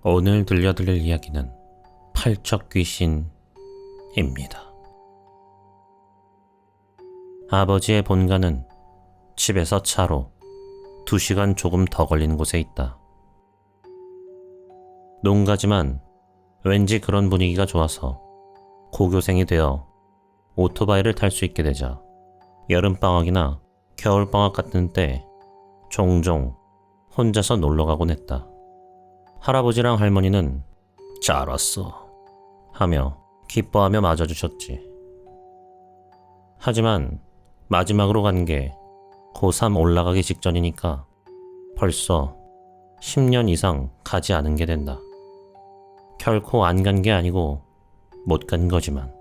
오늘 들려드릴 이야기는 팔척귀신입니다. 아버지의 본가는 집에서 차로 2시간 조금 더 걸리는 곳에 있다. 농가지만 왠지 그런 분위기가 좋아서 고교생이 되어 오토바이를 탈 수 있게 되자 여름방학이나 겨울방학 같은 때 종종 혼자서 놀러가곤 했다. 할아버지랑 할머니는 잘 왔어 하며 기뻐하며 맞아주셨지. 하지만 마지막으로 간 게 고3 올라가기 직전이니까 벌써 10년 이상 가지 않은 게 된다. 결코 안 간 게 아니고 못 간 거지만.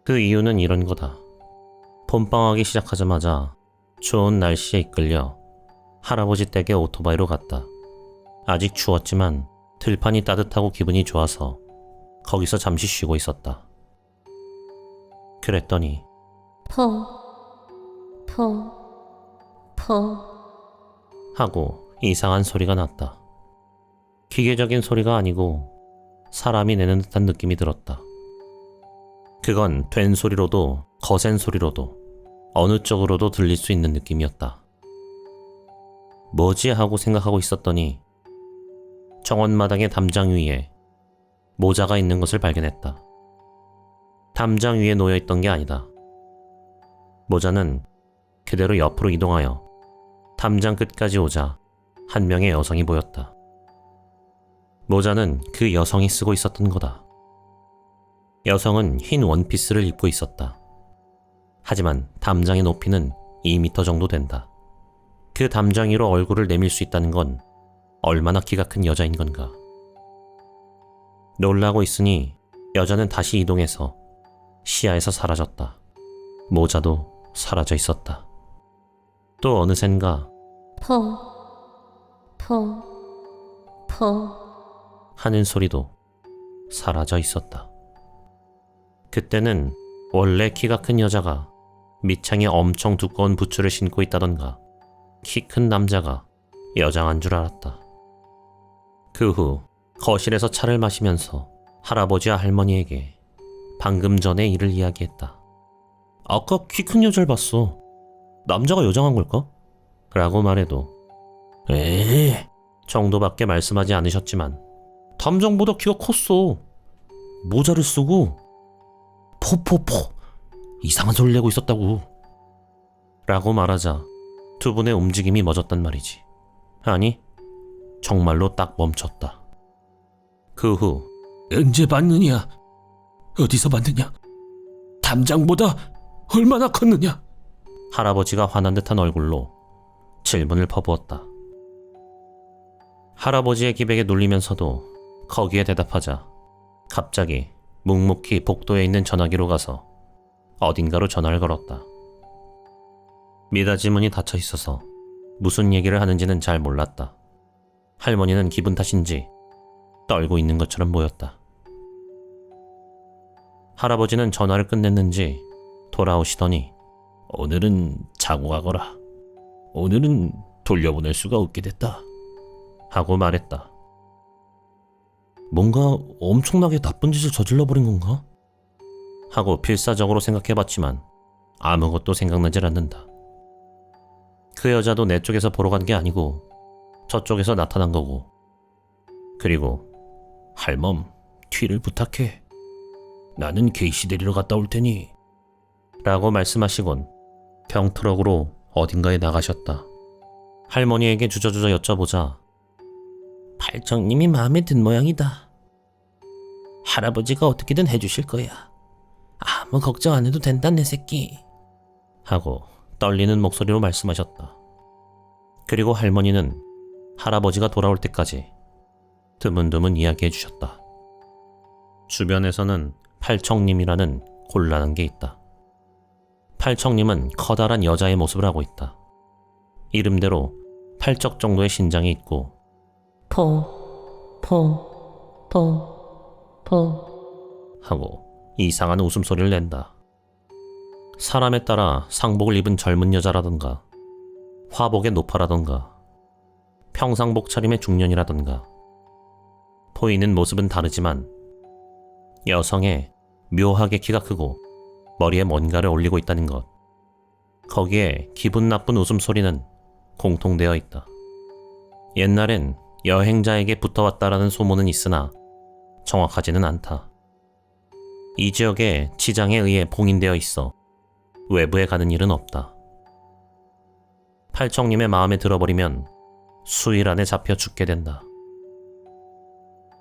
그 이유는 이런 거다. 봄방학이 시작하자마자 좋은 날씨에 이끌려 할아버지 댁에 오토바이로 갔다. 아직 추웠지만 들판이 따뜻하고 기분이 좋아서 거기서 잠시 쉬고 있었다. 그랬더니 하고 이상한 소리가 났다. 기계적인 소리가 아니고 사람이 내는 듯한 느낌이 들었다. 그건 된 소리로도 거센 소리로도 어느 쪽으로도 들릴 수 있는 느낌이었다. 뭐지 하고 생각하고 있었더니 정원마당의 담장 위에 모자가 있는 것을 발견했다. 담장 위에 놓여있던 게 아니다. 모자는 그대로 옆으로 이동하여 담장 끝까지 오자 한 명의 여성이 보였다. 모자는 그 여성이 쓰고 있었던 거다. 여성은 흰 원피스를 입고 있었다. 하지만 담장의 높이는 2m 정도 된다. 그 담장 위로 얼굴을 내밀 수 있다는 건 얼마나 키가 큰 여자인 건가. 놀라고 있으니 여자는 다시 이동해서 시야에서 사라졌다. 모자도 사라져 있었다. 또 어느샌가 하는 소리도 사라져 있었다. 그때는 원래 키가 큰 여자가 밑창에 엄청 두꺼운 부츠를 신고 있다던가 키 큰 남자가 여장한 줄 알았다. 그 후 거실에서 차를 마시면서 할아버지와 할머니에게 방금 전의 일을 이야기했다. 아까 키 큰 여자를 봤어. 남자가 여장한 걸까? 라고 말해도 에이 정도밖에 말씀하지 않으셨지만 담장보다 키가 컸어. 모자를 쓰고 이상한 소리를 내고 있었다고 라고 말하자 두 분의 움직임이 멎었단 말이지. 아니 정말로 딱 멈췄다. 그 후 언제 봤느냐? 어디서 봤느냐? 담장보다 얼마나 컸느냐? 할아버지가 화난 듯한 얼굴로 질문을 퍼부었다. 할아버지의 기백에 눌리면서도 거기에 대답하자 갑자기 묵묵히 복도에 있는 전화기로 가서 어딘가로 전화를 걸었다. 미닫이 문이 닫혀 있어서 무슨 얘기를 하는지는 잘 몰랐다. 할머니는 기분 탓인지 떨고 있는 것처럼 보였다. 할아버지는 전화를 끝냈는지 돌아오시더니 오늘은 자고 가거라. 오늘은 돌려보낼 수가 없게 됐다. 하고 말했다. 뭔가 엄청나게 나쁜 짓을 저질러버린 건가? 하고 필사적으로 생각해봤지만 아무것도 생각나질 않는다. 그 여자도 내 쪽에서 보러 간 게 아니고 저쪽에서 나타난 거고. 그리고 할멈, 뒤를 부탁해. 나는 게이시 데리러 갔다 올 테니. 라고 말씀하시곤 병트럭으로 어딘가에 나가셨다. 할머니에게 주저주저 여쭤보자 팔청님이 마음에 든 모양이다. 할아버지가 어떻게든 해주실 거야. 아무 걱정 안 해도 된다 내 새끼. 하고 떨리는 목소리로 말씀하셨다. 그리고 할머니는 할아버지가 돌아올 때까지 드문드문 이야기해 주셨다. 주변에서는 팔청님이라는 곤란한 게 있다. 팔청님은 커다란 여자의 모습을 하고 있다. 이름대로 팔적 정도의 신장이 있고 하고 이상한 웃음소리를 낸다. 사람에 따라 상복을 입은 젊은 여자라던가 화복의 노파라던가 평상복 차림의 중년이라던가 보이는 모습은 다르지만 여성의 묘하게 키가 크고 머리에 뭔가를 올리고 있다는 것. 거기에 기분 나쁜 웃음소리는 공통되어 있다. 옛날엔 여행자에게 붙어왔다라는 소문은 있으나 정확하지는 않다. 이 지역에 치장에 의해 봉인되어 있어 외부에 가는 일은 없다. 팔청님의 마음에 들어버리면 수일 안에 잡혀 죽게 된다.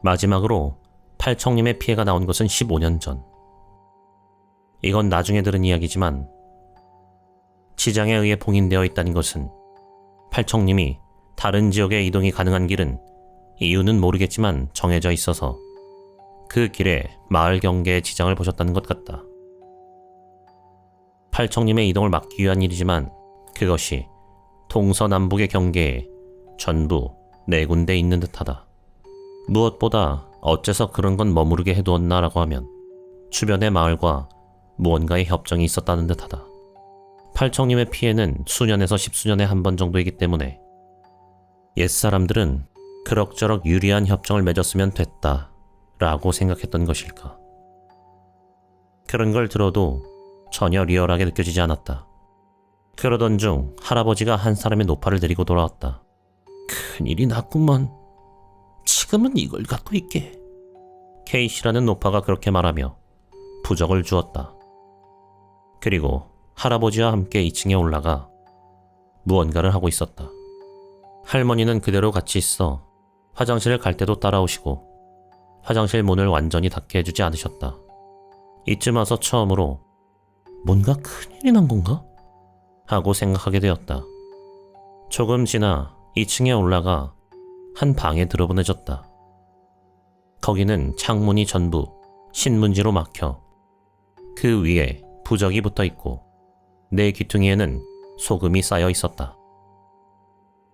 마지막으로 팔청님의 피해가 나온 것은 15년 전. 이건 나중에 들은 이야기지만 치장에 의해 봉인되어 있다는 것은 팔청님이 다른 지역에 이동이 가능한 길은 이유는 모르겠지만 정해져 있어서 그 길에 마을 경계에 지장을 보셨다는 것 같다. 팔청님의 이동을 막기 위한 일이지만 그것이 동서남북의 경계에 전부 4군데 있는 듯하다. 무엇보다 어째서 그런 건 머무르게 해두었나라고 하면 주변의 마을과 무언가의 협정이 있었다는 듯하다. 팔청님의 피해는 수년에서 10수년에 한 번 정도이기 때문에 옛사람들은 그럭저럭 유리한 협정을 맺었으면 됐다 라고 생각했던 것일까. 그런 걸 들어도 전혀 리얼하게 느껴지지 않았다. 그러던 중 할아버지가 한 사람의 노파를 데리고 돌아왔다. 큰일이 났구먼. 지금은 이걸 갖고 있게. 케이시라는 노파가 그렇게 말하며 부적을 주었다. 그리고 할아버지와 함께 2층에 올라가 무언가를 하고 있었다. 할머니는 그대로 같이 있어 화장실을 갈 때도 따라오시고 화장실 문을 완전히 닫게 해주지 않으셨다. 이쯤 와서 처음으로 뭔가 큰일이 난 건가? 하고 생각하게 되었다. 조금 지나 2층에 올라가 한 방에 들어보내졌다. 거기는 창문이 전부 신문지로 막혀 그 위에 부적이 붙어 있고 내 귀퉁이에는 소금이 쌓여 있었다.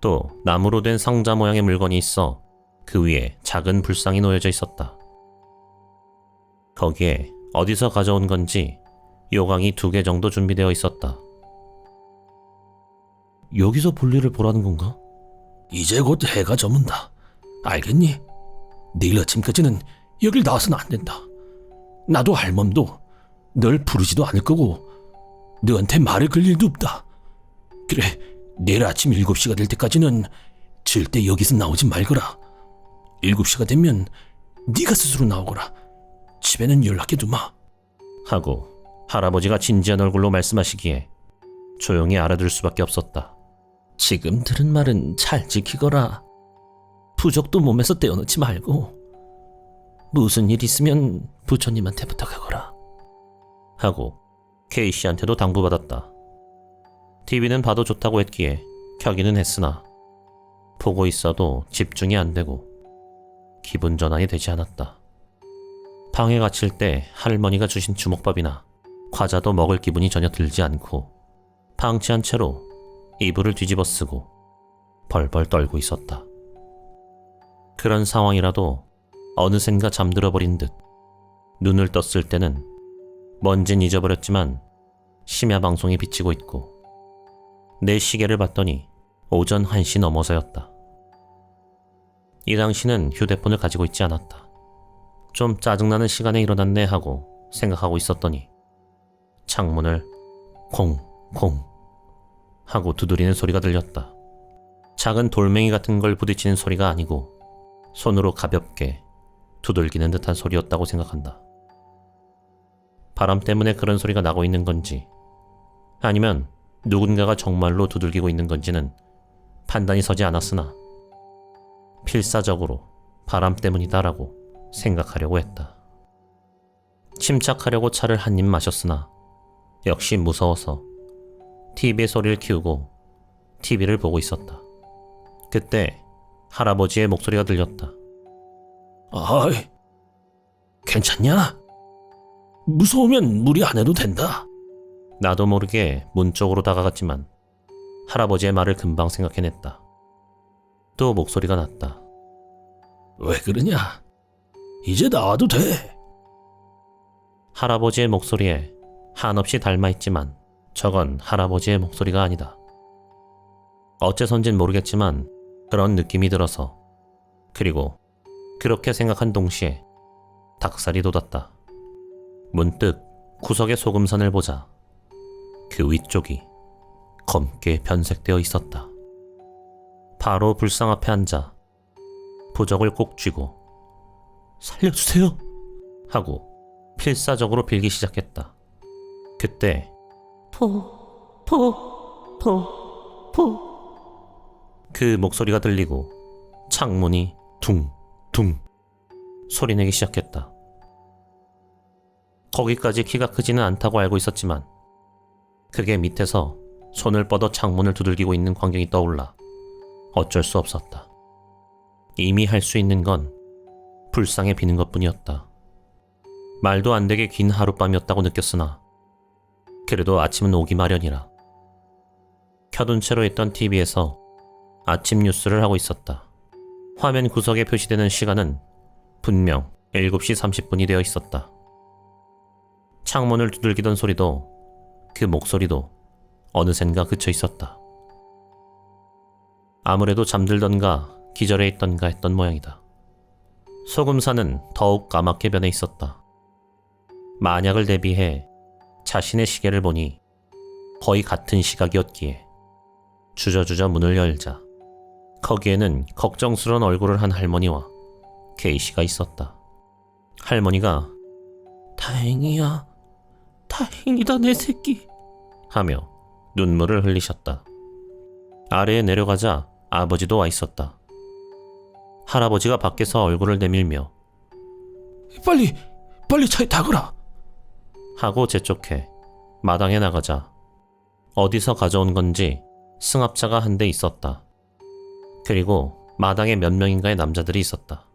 또 나무로 된 상자 모양의 물건이 있어 그 위에 작은 불상이 놓여져 있었다. 거기에 어디서 가져온 건지 요강이 2개 정도 준비되어 있었다. 여기서 볼일을 보라는 건가? 이제 곧 해가 저문다. 알겠니? 내일 아침까지는 여길 나와서는 안 된다. 나도 할멈도 널 부르지도 않을 거고 너한테 말을 걸 일도 없다. 그래, 내일 아침 7시가 될 때까지는 절대 여기서 나오지 말거라. 7시가 되면 네가 스스로 나오거라. 집에는 연락해두마. 하고 할아버지가 진지한 얼굴로 말씀하시기에 조용히 알아들 수밖에 없었다. 지금 들은 말은 잘 지키거라. 부적도 몸에서 떼어놓지 말고 무슨 일 있으면 부처님한테 부탁하거라. 하고 케이씨한테도 당부받았다. TV는 봐도 좋다고 했기에 켜기는 했으나 보고 있어도 집중이 안 되고 기분 전환이 되지 않았다. 방에 갇힐 때 할머니가 주신 주먹밥이나 과자도 먹을 기분이 전혀 들지 않고 방치한 채로 이불을 뒤집어 쓰고 벌벌 떨고 있었다. 그런 상황이라도 어느샌가 잠들어 버린 듯 눈을 떴을 때는 뭔진 잊어버렸지만 심야 방송이 비치고 있고 내 시계를 봤더니 오전 1시 넘어서였다. 이 당시는 휴대폰을 가지고 있지 않았다. 좀 짜증나는 시간에 일어났네 하고 생각하고 있었더니 창문을 콩콩 하고 두드리는 소리가 들렸다. 작은 돌멩이 같은 걸 부딪히는 소리가 아니고 손으로 가볍게 두들기는 듯한 소리였다고 생각한다. 바람 때문에 그런 소리가 나고 있는 건지 아니면 누군가가 정말로 두들기고 있는 건지는 판단이 서지 않았으나 필사적으로 바람 때문이다라고 생각하려고 했다. 침착하려고 차를 한 입 마셨으나 역시 무서워서 TV의 소리를 키우고 TV를 보고 있었다. 그때 할아버지의 목소리가 들렸다. 아이, 괜찮냐? 무서우면 무리 안 해도 된다. 나도 모르게 문 쪽으로 다가갔지만 할아버지의 말을 금방 생각해냈다. 또 목소리가 났다. 왜 그러냐? 이제 나와도 돼. 할아버지의 목소리에 한없이 닮아있지만 저건 할아버지의 목소리가 아니다. 어째선진 모르겠지만 그런 느낌이 들어서 그리고 그렇게 생각한 동시에 닭살이 돋았다. 문득 구석의 소금산을 보자 그 위쪽이 검게 변색되어 있었다. 바로 불상 앞에 앉아 부적을 꼭 쥐고 살려주세요 하고 필사적으로 빌기 시작했다. 그때 그 목소리가 들리고 창문이 둥둥 소리내기 시작했다. 거기까지 키가 크지는 않다고 알고 있었지만 그게 밑에서 손을 뻗어 창문을 두들기고 있는 광경이 떠올라 어쩔 수 없었다. 이미 할 수 있는 건 불쌍해 비는 것뿐이었다. 말도 안 되게 긴 하룻밤이었다고 느꼈으나 그래도 아침은 오기 마련이라 켜둔 채로 있던 TV에서 아침 뉴스를 하고 있었다. 화면 구석에 표시되는 시간은 분명 7시 30분이 되어 있었다. 창문을 두들기던 소리도 그 목소리도 어느샌가 그쳐 있었다. 아무래도 잠들던가 기절해 있던가 했던 모양이다. 소금산은 더욱 까맣게 변해 있었다. 만약을 대비해 자신의 시계를 보니 거의 같은 시각이었기에 주저주저 문을 열자 거기에는 걱정스러운 얼굴을 한 할머니와 케이씨가 있었다. 할머니가 다행이야, 다행이다 내 새끼 하며 눈물을 흘리셨다. 아래에 내려가자 아버지도 와 있었다. 할아버지가 밖에서 얼굴을 내밀며 빨리 차에 타거라 하고 재촉해 마당에 나가자 어디서 가져온 건지 승합차가 한 대 있었다. 그리고 마당에 몇 명인가의 남자들이 있었다.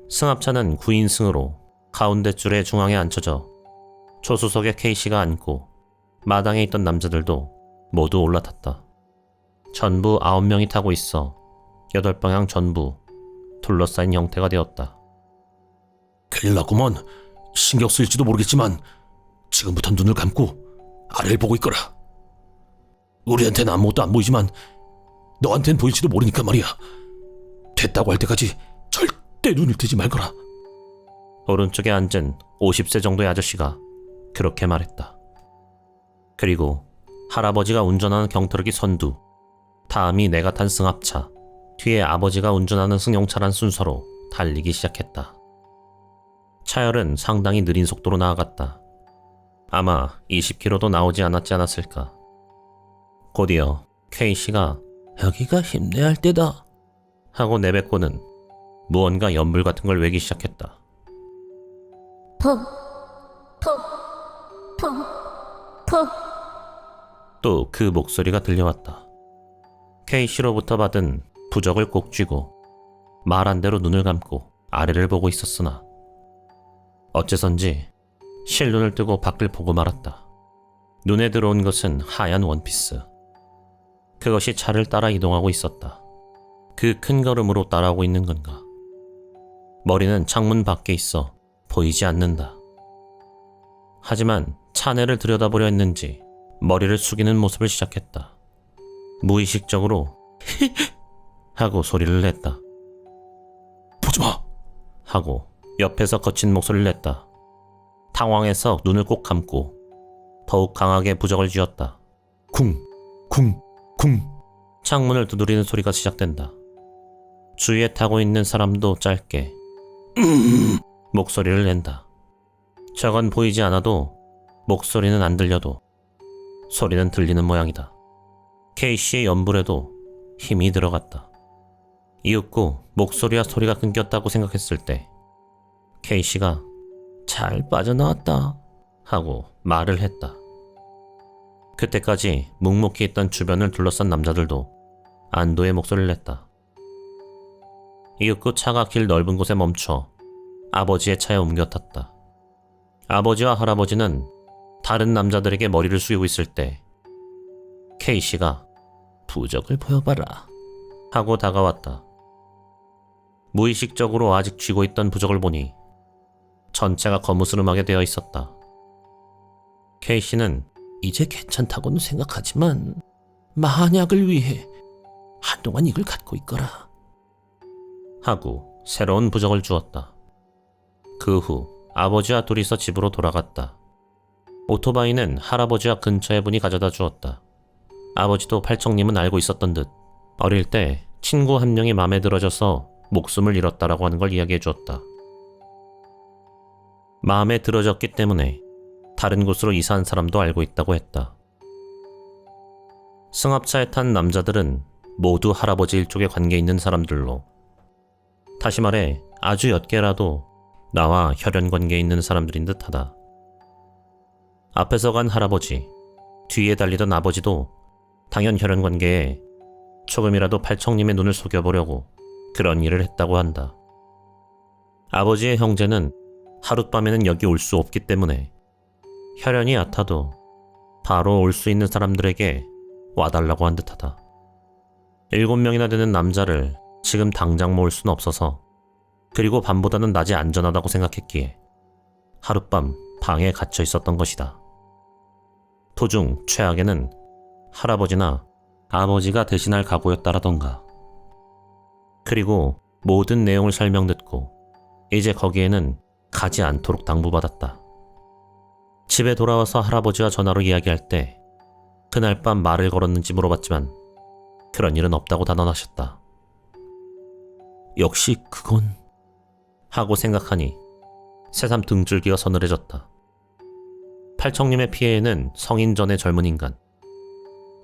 승합차는 9인승으로 가운데 줄의 중앙에 앉혀져 조수석에 K씨가 앉고 마당에 있던 남자들도 모두 올라탔다. 전부 9명이 타고 있어 8방향 전부 둘러싸인 형태가 되었다. 큰일 났구먼. 신경 쓰일지도 모르겠지만 지금부터 눈을 감고 아래를 보고 있거라. 우리한테는 아무것도 안 보이지만 너한텐 보일지도 모르니까 말이야. 됐다고 할 때까지 절대 눈을 뜨지 말거라. 오른쪽에 앉은 50세 정도의 아저씨가 그렇게 말했다. 그리고 할아버지가 운전하는 경트럭이 선두, 다음이 내가 탄 승합차, 뒤에 아버지가 운전하는 승용차란 순서로 달리기 시작했다. 차열은 상당히 느린 속도로 나아갔다. 아마 20km도 나오지 않았을까. 곧이어 K씨가 여기가 힘내야 할 때다 하고 내뱉고는 무언가 연불 같은 걸 외기 시작했다. 또 그 목소리가 들려왔다. K씨로부터 받은 부적을 꼭 쥐고 말한 대로 눈을 감고 아래를 보고 있었으나 어째선지 실눈을 뜨고 밖을 보고 말았다. 눈에 들어온 것은 하얀 원피스. 그것이 차를 따라 이동하고 있었다. 그 큰 걸음으로 따라오고 있는 건가? 머리는 창문 밖에 있어 보이지 않는다. 하지만 차내를 들여다보려 했는지 머리를 숙이는 모습을 시작했다. 무의식적으로 하고 소리를 냈다. 보지마 하고 옆에서 거친 목소리를 냈다. 당황해서 눈을 꼭 감고 더욱 강하게 부적을 쥐었다. 쿵 창문을 두드리는 소리가 시작된다. 주위에 타고 있는 사람도 짧게 목소리를 낸다. 저건 보이지 않아도 목소리는 안 들려도 소리는 들리는 모양이다. K씨의 연불에도 힘이 들어갔다. 이윽고 목소리와 소리가 끊겼다고 생각했을 때 K씨가 잘 빠져나왔다 하고 말을 했다. 그때까지 묵묵히 있던 주변을 둘러싼 남자들도 안도의 목소리를 냈다. 이윽고 차가 길 넓은 곳에 멈춰 아버지의 차에 옮겨 탔다. 아버지와 할아버지는 다른 남자들에게 머리를 숙이고 있을 때 K씨가 부적을 보여봐라 하고 다가왔다. 무의식적으로 아직 쥐고 있던 부적을 보니 전체가 거무스름하게 되어 있었다. K씨는 이제 괜찮다고는 생각하지만 만약을 위해 한동안 이걸 갖고 있거라 하고 새로운 부적을 주었다. 그 후 아버지와 둘이서 집으로 돌아갔다. 오토바이는 할아버지와 근처의 분이 가져다 주었다. 아버지도 팔청님은 알고 있었던 듯 어릴 때 친구 한 명이 마음에 들어져서 목숨을 잃었다라고 하는 걸 이야기해 주었다. 마음에 들어졌기 때문에 다른 곳으로 이사한 사람도 알고 있다고 했다. 승합차에 탄 남자들은 모두 할아버지 일족에 관계 있는 사람들로, 다시 말해 아주 옅게라도 나와 혈연 관계에 있는 사람들인 듯하다. 앞에서 간 할아버지, 뒤에 달리던 아버지도 당연 혈연 관계에 조금이라도 팔청님의 눈을 속여보려고 그런 일을 했다고 한다. 아버지의 형제는 하룻밤에는 여기 올 수 없기 때문에 혈연이 얕아도 바로 올 수 있는 사람들에게 와달라고 한 듯하다. 7명이나 되는 남자를 지금 당장 모을 수는 없어서, 그리고 밤보다는 낮이 안전하다고 생각했기에 하룻밤 방에 갇혀 있었던 것이다. 도중 최악에는 할아버지나 아버지가 대신할 각오였다라던가. 그리고 모든 내용을 설명 듣고 이제 거기에는 가지 않도록 당부받았다. 집에 돌아와서 할아버지와 전화로 이야기할 때 그날 밤 말을 걸었는지 물어봤지만 그런 일은 없다고 단언하셨다. 역시 그건 하고 생각하니 새삼 등줄기가 서늘해졌다. 팔청님의 피해에는 성인 전의 젊은 인간,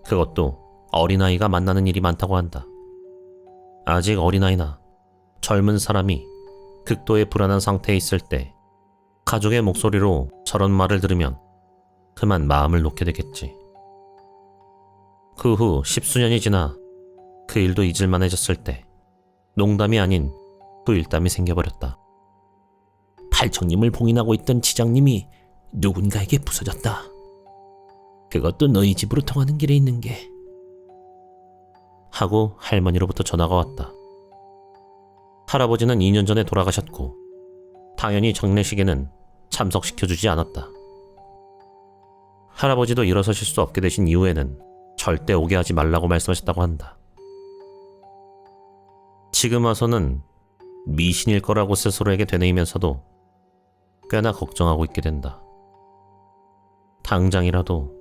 그것도 어린아이가 만나는 일이 많다고 한다. 아직 어린아이나 젊은 사람이 극도의 불안한 상태에 있을 때 가족의 목소리로 저런 말을 들으면 그만 마음을 놓게 되겠지. 그 후 10수년이 지나 그 일도 잊을만해졌을 때 농담이 아닌 후일담이 생겨버렸다. 팔청님을 봉인하고 있던 지장님이 누군가에게 부서졌다. 그것도 너희 집으로 통하는 길에 있는 게. 하고 할머니로부터 전화가 왔다. 할아버지는 2년 전에 돌아가셨고 당연히 장례식에는 참석시켜주지 않았다. 할아버지도 일어서실 수 없게 되신 이후에는 절대 오게 하지 말라고 말씀하셨다고 한다. 지금 와서는 미신일 거라고 스스로에게 되뇌이면서도 꽤나 걱정하고 있게 된다. 당장이라도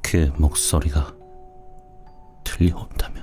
그 목소리가 들려온다면.